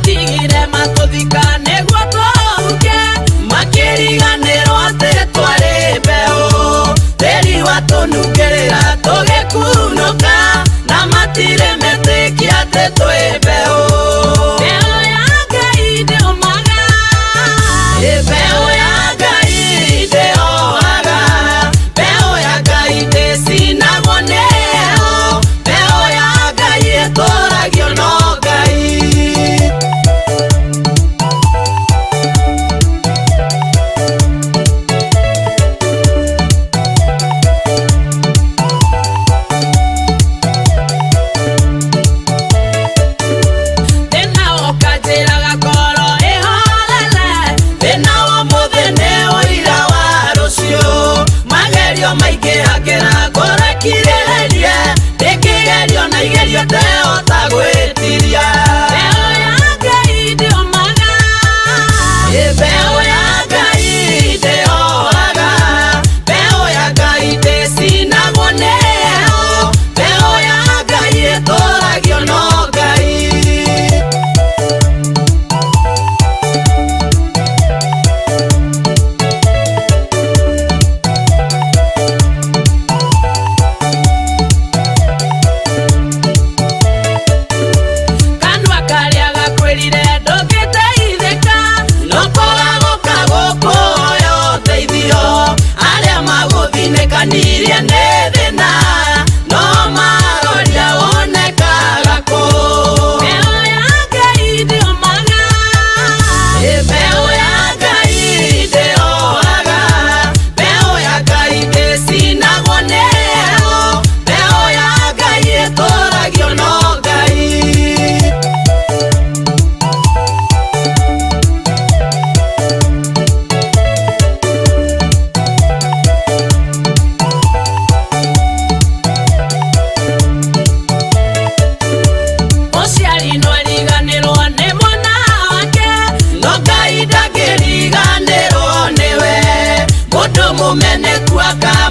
matigire matuthika niguo tuge makiriganirwo ati twari mbeũ tĩri watunungĩrĩra tũgĩkunũka na matire metĩkia ati twĩ mbeũ. Mbeũ ya Ngai ndĩũmaga, mbeũ ya Ngai ndĩoaga, mbeũ ya Ngai ndĩcinagwo nĩ heho, mbeũ ya Ngai ĩtũũragio no Ngai. Mene kuaka